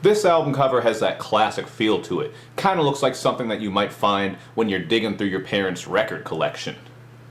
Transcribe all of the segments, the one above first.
This album cover has that classic feel to it. Kinda looks like something that you might find when you're digging through your parents' record collection.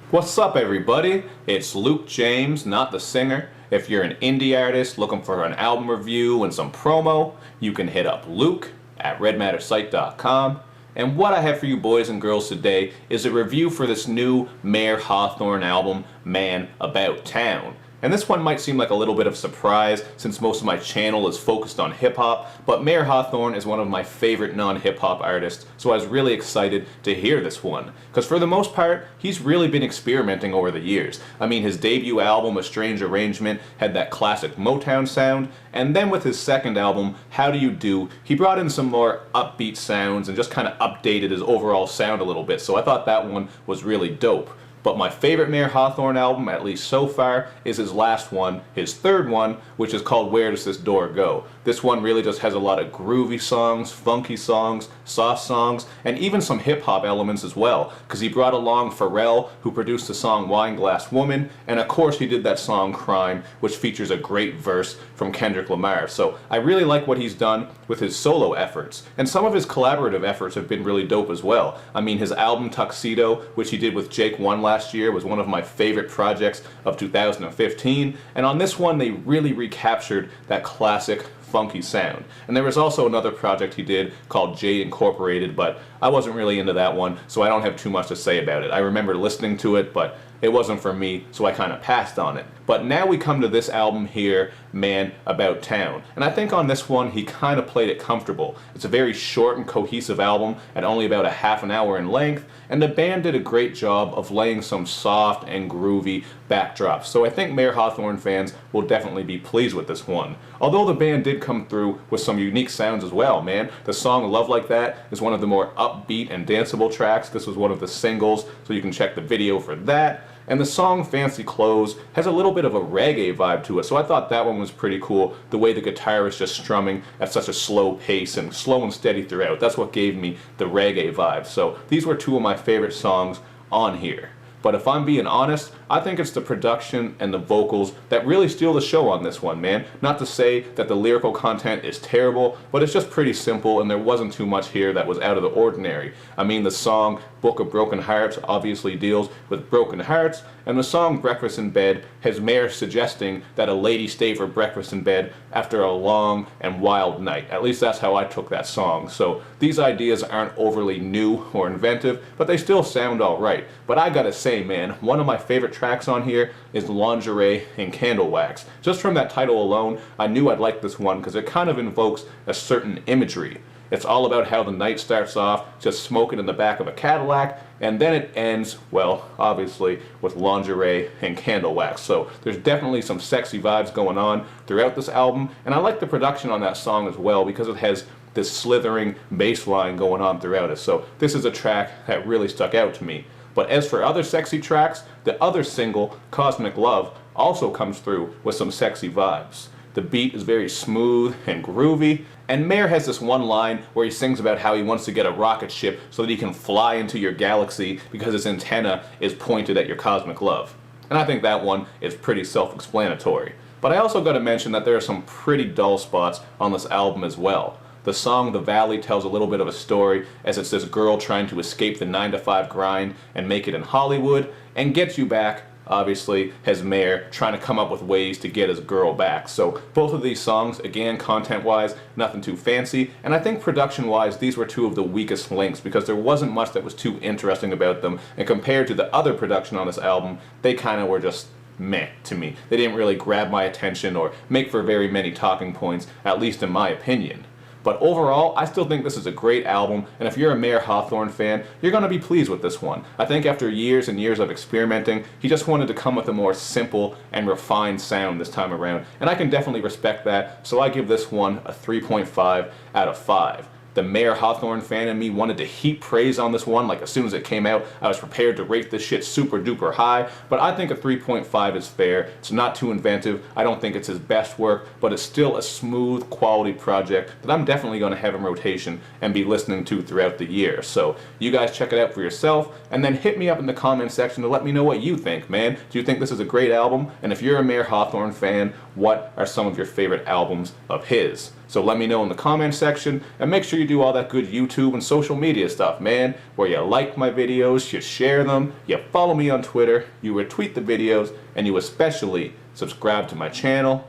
What's up everybody? It's Luke James, not the singer. If you're an indie artist looking for an album review and some promo, you can hit up Luke at redmattersite.com. And what I have for you boys and girls today is a review for this new Mayor Hawthorne album, Man About Town. And this one might seem like a little bit of a surprise since most of my channel is focused on hip-hop, but Mayor Hawthorne is one of my favorite non-hip-hop artists, so I was really excited to hear this one. Because for the most part, he's really been experimenting over the years. I mean, his debut album, A Strange Arrangement, had that classic Motown sound, and then with his second album, How Do You Do, he brought in some more upbeat sounds and just kind of updated his overall sound a little bit, so I thought that one was really dope. But my favorite Mayor Hawthorne album, at least so far, is his last one, his third one, which is called Where Does This Door Go? This one really just has a lot of groovy songs, funky songs, soft songs, and even some hip-hop elements as well, because he brought along Pharrell, who produced the song Wine Glass Woman, and of course he did that song Crime, which features a great verse from Kendrick Lamar. So I really like what he's done with his solo efforts, and some of his collaborative efforts have been really dope as well. I mean, his album Tuxedo, which he did with Jake One last year, was one of my favorite projects of 2015, and on this one they really recaptured that classic funky sound. And there was also another project he did called J Incorporated, but I wasn't really into that one, so I don't have too much to say about it. I remember listening to it, but it wasn't for me, so I kind of passed on it. But now we come to this album here, Man About Town. And I think on this one, he kind of played it comfortable. It's a very short and cohesive album at only about a half an hour in length, and the band did a great job of laying some soft and groovy backdrops. So I think Mayor Hawthorne fans will definitely be pleased with this one. Although the band did come through with some unique sounds as well, man. The song Love Like That is one of the more upbeat and danceable tracks. This was one of the singles, so you can check the video for that. And the song Fancy Clothes has a little bit of a reggae vibe to it, so I thought that one was pretty cool, the way the guitar is just strumming at such a slow pace and slow and steady throughout. That's what gave me the reggae vibe. So these were two of my favorite songs on here. But if I'm being honest, I think it's the production and the vocals that really steal the show on this one, man. Not to say that the lyrical content is terrible, but it's just pretty simple and there wasn't too much here that was out of the ordinary. I mean, the song Book of Broken Hearts obviously deals with broken hearts, and the song Breakfast in Bed has Mayor suggesting that a lady stay for breakfast in bed after a long and wild night. At least that's how I took that song. So these ideas aren't overly new or inventive, but they still sound alright. But I gotta say, man, one of my favorite tracks on here is Lingerie and Candlewax. Just from that title alone, I knew I'd like this one because it kind of invokes a certain imagery. It's all about how the night starts off just smoking in the back of a Cadillac, and then it ends, well, obviously, with lingerie and candle wax. So there's definitely some sexy vibes going on throughout this album, and I like the production on that song as well because it has this slithering bass line going on throughout it. So this is a track that really stuck out to me. But as for other sexy tracks, the other single, Cosmic Love, also comes through with some sexy vibes. The beat is very smooth and groovy, and Mayor has this one line where he sings about how he wants to get a rocket ship so that he can fly into your galaxy because his antenna is pointed at your cosmic love. And I think that one is pretty self-explanatory. But I also got to mention that there are some pretty dull spots on this album as well. The song The Valley tells a little bit of a story as it's this girl trying to escape the 9-to-5 grind and make it in Hollywood, and Get You Back obviously has Mayor trying to come up with ways to get his girl back. So both of these songs, again, content-wise, nothing too fancy, and I think production-wise these were two of the weakest links because there wasn't much that was too interesting about them, and compared to the other production on this album, they kind of were just meh to me. They didn't really grab my attention or make for very many talking points, at least in my opinion. But overall, I still think this is a great album, and if you're a Mayor Hawthorne fan, you're going to be pleased with this one. I think after years and years of experimenting, he just wanted to come with a more simple and refined sound this time around, and I can definitely respect that, so I give this one a 3.5 out of 5. The Mayor Hawthorne fan in me wanted to heap praise on this one. Like as soon as it came out, I was prepared to rate this shit super duper high, but I think a 3.5 is fair. It's not too inventive. I don't think it's his best work, but it's still a smooth quality project that I'm definitely going to have in rotation and be listening to throughout the year. So you guys check it out for yourself, and then hit me up in the comment section to let me know what you think, man. Do you think this is a great album? And if you're a Mayor Hawthorne fan, what are some of your favorite albums of his? So let me know in the comment section, and make sure you do all that good YouTube and social media stuff, man, where you like my videos, you share them, you follow me on Twitter, you retweet the videos, and you especially subscribe to my channel.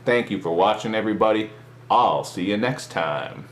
Thank you for watching, everybody. I'll see you next time.